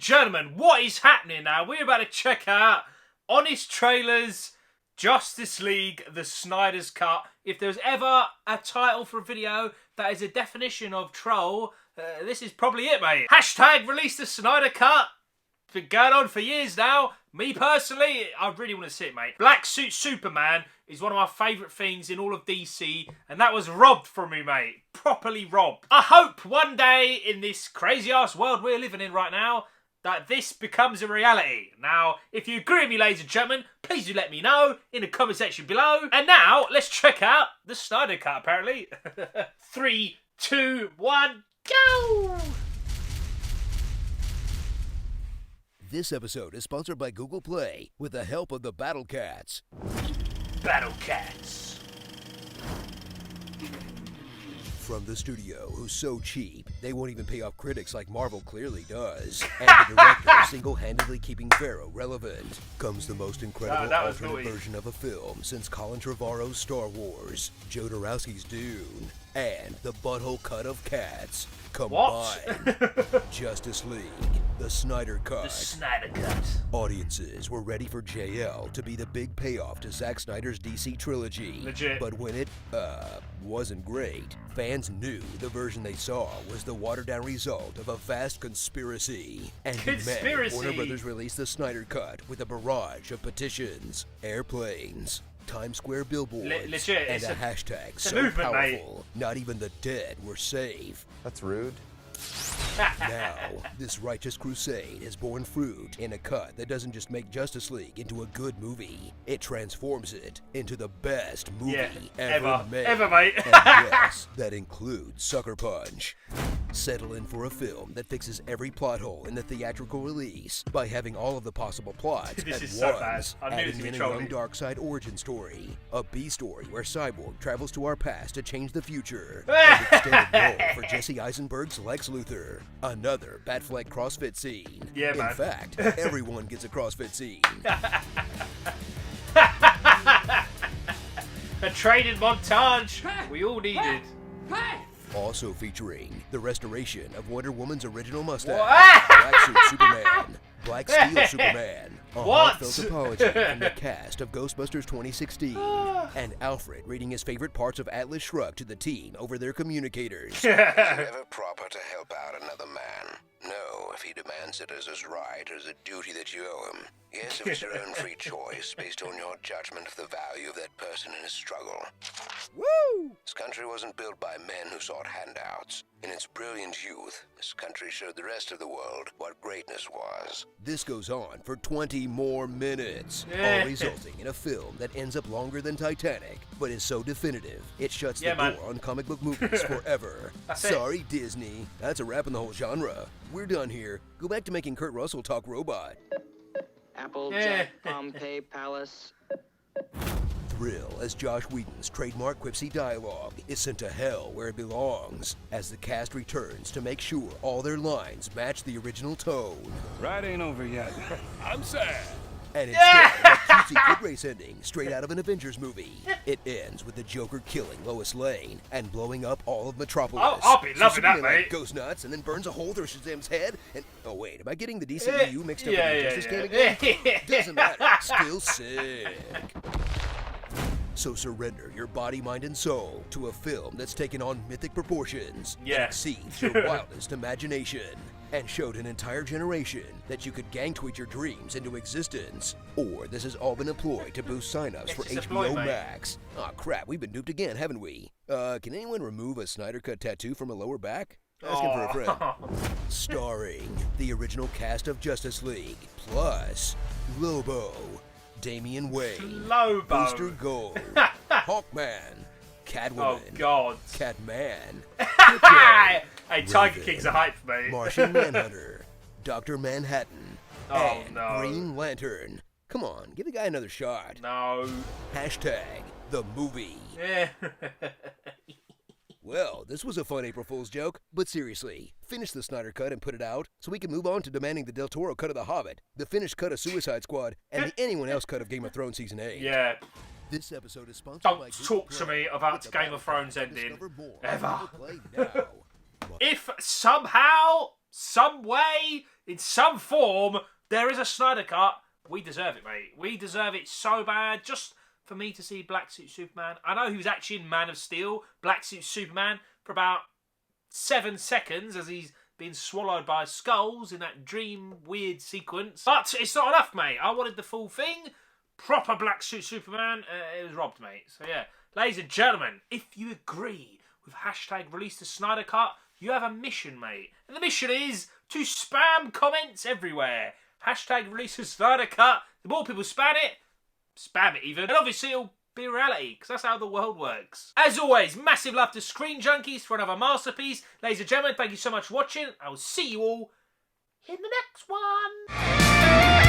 gentlemen, what is happening now? We're about to check out Honest Trailers, Justice League, the Snyder's Cut. If there's ever a title for a video that is a definition of troll, this is probably it, mate. Hashtag release the Snyder Cut. It's been going on for years now. Me personally, I really want to see it, mate. Black Suit Superman is one of my favourite things in all of DC, and that was robbed from me, mate. Properly robbed. I hope one day in this crazy-ass world we're living in right now, that this becomes a reality. Now, if you agree with me, ladies and gentlemen, please do let me know in the comment section below. And now, let's check out the Snyder Cut, apparently. 3, 2, 1, go! This episode is sponsored by Google Play with the help of the Battle Cats. Battle Cats. From the studio, who's so cheap, they won't even pay off critics like Marvel clearly does. And the director single-handedly keeping Pharaoh relevant, comes the most incredible alternate version of a film since Colin Trevorrow's Star Wars, Jodorowsky's Dune, and the butthole cut of Cats. Combined. Justice League, the Snyder Cut. The Snyder Cut. Audiences were ready for JL to be the big payoff to Zack Snyder's DC trilogy. Legit. But when it, wasn't great, fans knew the version they saw was the watered-down result of a vast conspiracy. And in May, Warner Brothers released the Snyder Cut with a barrage of petitions, airplanes, Times Square billboards, legit, and a hashtag so movement, powerful, not even the dead were safe. That's rude. Now, this righteous crusade has borne fruit in a cut that doesn't just make Justice League into a good movie, it transforms it into the best movie ever made. Ever, mate. And yes, that includes Sucker Punch. Settle in for a film that fixes every plot hole in the theatrical release by having all of the possible plots This at is so once, bad. I knew adding this in would a be young trolling. Darkseid origin story, a B-story where Cyborg travels to our past to change the future, an extended role for Jesse Eisenberg's Lex Luthor, another Batfleck CrossFit scene. Yeah, man. In fact, everyone gets a CrossFit scene. A training montage we all needed. Also featuring the restoration of Wonder Woman's original mustache, What? Black Suit Superman, Black Steel Superman, a What? heartfelt apology from the cast of Ghostbusters 2016, and Alfred reading his favorite parts of Atlas Shrugged to the team over their communicators. Is it ever proper to help out another man? No, if he demands it as his right or as a duty that you owe him. Yes, if it's your own free choice, based on your judgment of the value of that person in his struggle. Woo! This country wasn't built by men who sought handouts. In its brilliant youth, this country showed the rest of the world what greatness was. This goes on for 20 more minutes, all resulting in a film that ends up longer than Titanic, but is so definitive, it shuts the door on comic book movies forever. Sorry, Disney. That's a wrap on the whole genre. We're done here. Go back to making Kurt Russell talk robot. Applejack, Pompeii Palace. Thrill as Josh Whedon's trademark quipsy dialogue is sent to hell where it belongs, as the cast returns to make sure all their lines match the original tone. Ride ain't over yet. I'm sad. And instead of a cutesy kid race ending straight out of an Avengers movie, it ends with the Joker killing Lois Lane and blowing up all of Metropolis. I'll be loving that, Superman, mate. Goes nuts and then burns a hole through Shazam's head. And oh wait, am I getting the DCEU mixed up with the Justice Game again? Doesn't matter. Still sick. So surrender your body, mind, and soul to a film that's taken on mythic proportions and exceeds your wildest imagination, and showed an entire generation that you could gang tweet your dreams into existence. Or this has all been a ploy to boost signups for HBO Max. Aw crap, we've been duped again, haven't we? Can anyone remove a Snyder Cut tattoo from a lower back? Asking for a friend. Starring the original cast of Justice League, plus Lobo, Damian Wayne, Booster Gold, Hawkman, Catwoman, Oh, God. Catman, Hey, Tiger King's a hype, mate. Martian Manhunter, Dr. Manhattan, Oh, and no. Green Lantern. Come on, give the guy another shot. No. Hashtag the movie. Yeah. Well, this was a fun April Fool's joke, but seriously, finish the Snyder Cut and put it out so we can move on to demanding the Del Toro cut of The Hobbit, the finished cut of Suicide Squad, and the anyone else cut of Game of Thrones Season 8. Yeah. This episode is sponsored Don't by Google talk to Play. me about Hit the Game of Thrones button to ending. discover more. Ever. Google Play now. If somehow some way, in some form, there is a Snyder Cut. We deserve it, mate. We deserve it so bad. Just for me to see Black Suit Superman. I know he was actually in Man of Steel, Black Suit Superman, for about 7 seconds as he's being swallowed by skulls in that dream weird sequence. But it's not enough, mate. I wanted the full thing. Proper Black Suit Superman. It was robbed, mate. So yeah, ladies and gentlemen, if you agree with hashtag release the Snyder Cut, you have a mission, mate. And the mission is to spam comments everywhere. Hashtag release the Snyder Cut. The more people spam it even, and obviously it'll be reality, because that's how the world works. As always, massive love to Screen Junkies for another masterpiece. Ladies and gentlemen, thank you so much for watching. I will see you all in the next one.